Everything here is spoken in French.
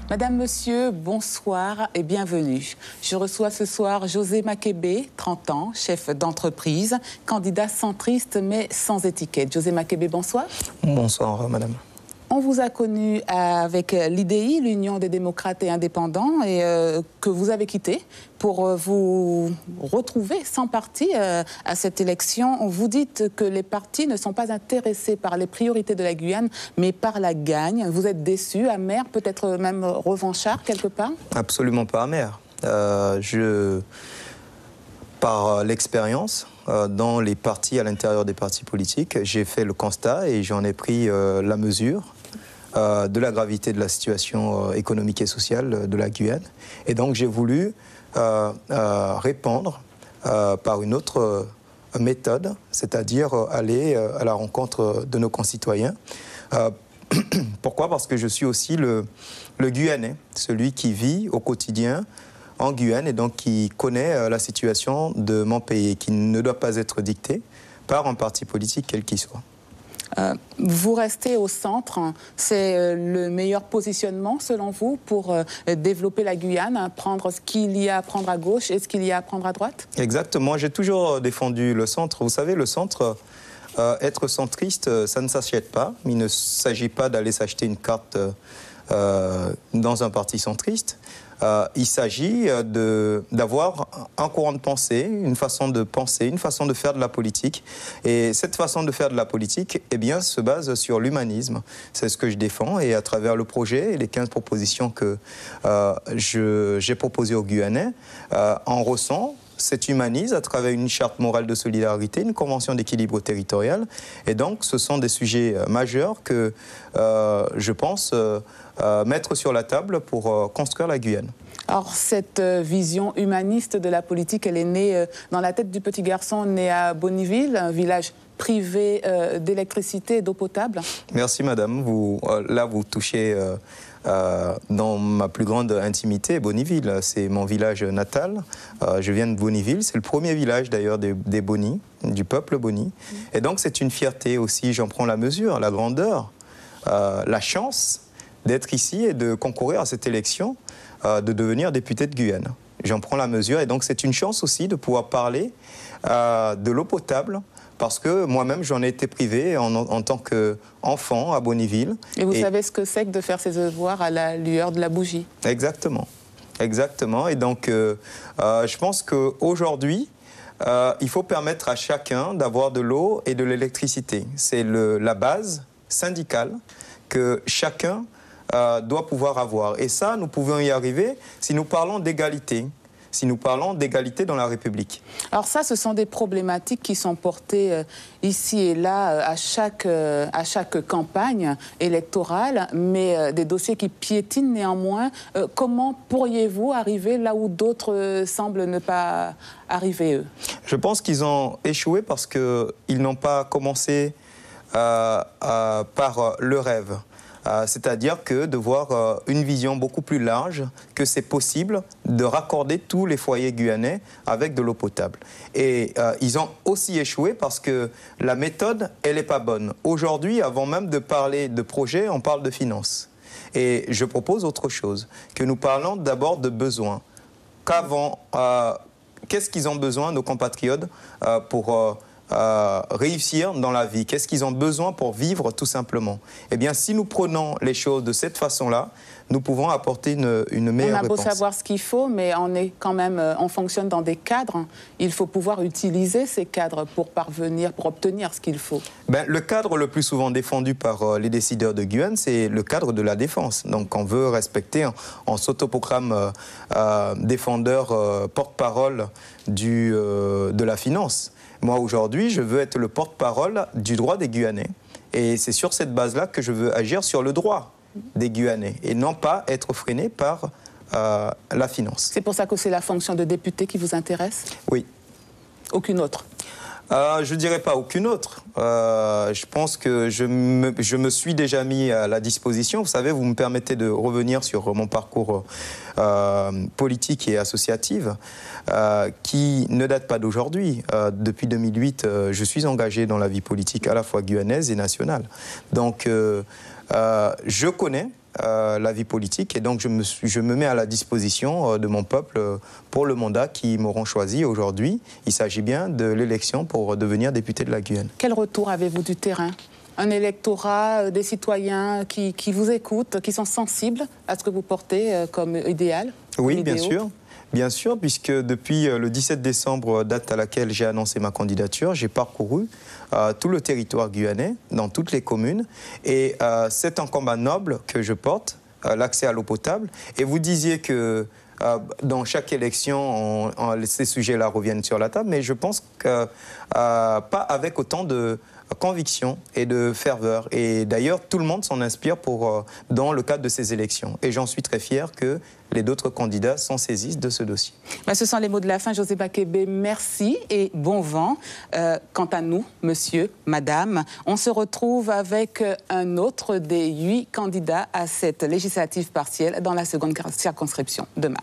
Madame, Monsieur, bonsoir et bienvenue. Je reçois ce soir José Makébé, 30 ans, chef d'entreprise, candidat centriste mais sans étiquette. José Makébé, bonsoir. Bonsoir, madame. On vous a connu avec l'IDI, l'Union des démocrates et indépendants, et que vous avez quitté pour vous retrouver sans parti à cette élection. Vous dites que les partis ne sont pas intéressés par les priorités de la Guyane, mais par la gagne. Vous êtes déçu, amer, peut-être même revanchard quelque part? Absolument pas amer. Par l'expérience, dans les partis, à l'intérieur des partis politiques, j'ai fait le constat et j'en ai pris la mesure de la gravité de la situation économique et sociale de la Guyane. Et donc j'ai voulu répondre par une autre méthode, c'est-à-dire aller à la rencontre de nos concitoyens. Pourquoi? Parce que je suis aussi le Guyanais, celui qui vit au quotidien en Guyane et donc qui connaît la situation de mon pays et qui ne doit pas être dictée par un parti politique quel qu'il soit. Vous restez au centre, c'est le meilleur positionnement selon vous pour développer la Guyane, prendre ce qu'il y a à prendre à gauche et ce qu'il y a à prendre à droite? Exactement, j'ai toujours défendu le centre. Vous savez, le centre, être centriste, ça ne s'achète pas. Il ne s'agit pas d'aller s'acheter une carte dans un parti centriste. Il s'agit d'avoir un courant de pensée, une façon de penser, une façon de faire de la politique. Et cette façon de faire de la politique, eh bien, se base sur l'humanisme. C'est ce que je défends. Et à travers le projet et les 15 propositions que j'ai proposées aux Guyanais, on ressent cet humanisme à travers une charte morale de solidarité, une convention d'équilibre territorial. Et donc, ce sont des sujets majeurs que je pense mettre sur la table pour construire la Guyane. Alors, cette vision humaniste de la politique, elle est née dans la tête du petit garçon né à Bonniville, un village privé d'électricité et d'eau potable. Merci, madame. Là, vous touchez dans ma plus grande intimité, Bonniville. C'est mon village natal. Je viens de Bonniville. C'est le premier village, d'ailleurs, des Bonnies, du peuple Bonni. Et donc, c'est une fierté aussi. J'en prends la mesure, la grandeur, la chance d'être ici et de concourir à cette élection, de devenir député de Guyane. J'en prends la mesure et donc c'est une chance aussi de pouvoir parler de l'eau potable parce que moi-même j'en ai été privé en tant qu'enfant à Bonniville. Et vous savez ce que c'est que de faire ses devoirs à la lueur de la bougie? Exactement, exactement. Et donc je pense qu'aujourd'hui, il faut permettre à chacun d'avoir de l'eau et de l'électricité. C'est la base syndicale que chacun doit pouvoir avoir. Et ça, nous pouvons y arriver si nous parlons d'égalité, si nous parlons d'égalité dans la République. Alors ça, ce sont des problématiques qui sont portées ici et là à chaque campagne électorale, mais des dossiers qui piétinent néanmoins. Comment pourriez-vous arriver là où d'autres semblent ne pas arriver, eux? Je pense qu'ils ont échoué parce qu'ils n'ont pas commencé par le rêve. C'est-à-dire que de voir une vision beaucoup plus large, que c'est possible de raccorder tous les foyers guyanais avec de l'eau potable. Et ils ont aussi échoué parce que la méthode, elle n'est pas bonne. Aujourd'hui, avant même de parler de projet, on parle de finances. Et je propose autre chose, que nous parlons d'abord de besoins. Qu'est-ce qu'ils ont besoin, nos compatriotes, pour réussir dans la vie? Qu'est-ce qu'ils ont besoin pour vivre tout simplement? Eh bien, si nous prenons les choses de cette façon-là, nous pouvons apporter une meilleure réponse. On a beau savoir ce qu'il faut, mais on fonctionne dans des cadres. Il faut pouvoir utiliser ces cadres pour obtenir ce qu'il faut. Le cadre le plus souvent défendu par les décideurs de Guyane, c'est le cadre de la défense. Donc, on veut respecter, on s'autoproclame défendeur, porte-parole de la finance. Moi, aujourd'hui, je veux être le porte-parole du droit des Guyanais. Et c'est sur cette base-là que je veux agir sur le droit des Guyanais et non pas être freiné par la finance. C'est pour ça que c'est la fonction de député qui vous intéresse? Oui. Aucune autre? Je ne dirais pas aucune autre. Je pense que je me suis déjà mis à la disposition. Vous savez, vous me permettez de revenir sur mon parcours politique et associatif qui ne date pas d'aujourd'hui. Depuis 2008, je suis engagé dans la vie politique à la fois guyanaise et nationale. Donc, je connais la vie politique et donc je me mets à la disposition de mon peuple pour le mandat qu'ils m'auront choisi aujourd'hui. Il s'agit bien de l'élection pour devenir député de la Guyane. Quel retour avez-vous du terrain? Un électorat, des citoyens qui vous écoutent, qui sont sensibles à ce que vous portez comme idéal? Oui, bien sûr. Bien sûr, puisque depuis le 17 décembre, date à laquelle j'ai annoncé ma candidature, j'ai parcouru tout le territoire guyanais, dans toutes les communes. Et c'est un combat noble que je porte, l'accès à l'eau potable. Et vous disiez que dans chaque élection, ces sujets-là reviennent sur la table, mais je pense que pas avec autant de conviction et de ferveur. Et d'ailleurs, tout le monde s'en inspire dans le cadre de ces élections. Et j'en suis très fier que les autres candidats s'en saisissent de ce dossier. Ce sont les mots de la fin. José Bakébé, merci et bon vent. Quant à nous, monsieur, madame, on se retrouve avec un autre des 8 candidats à cette législative partielle dans la seconde circonscription demain.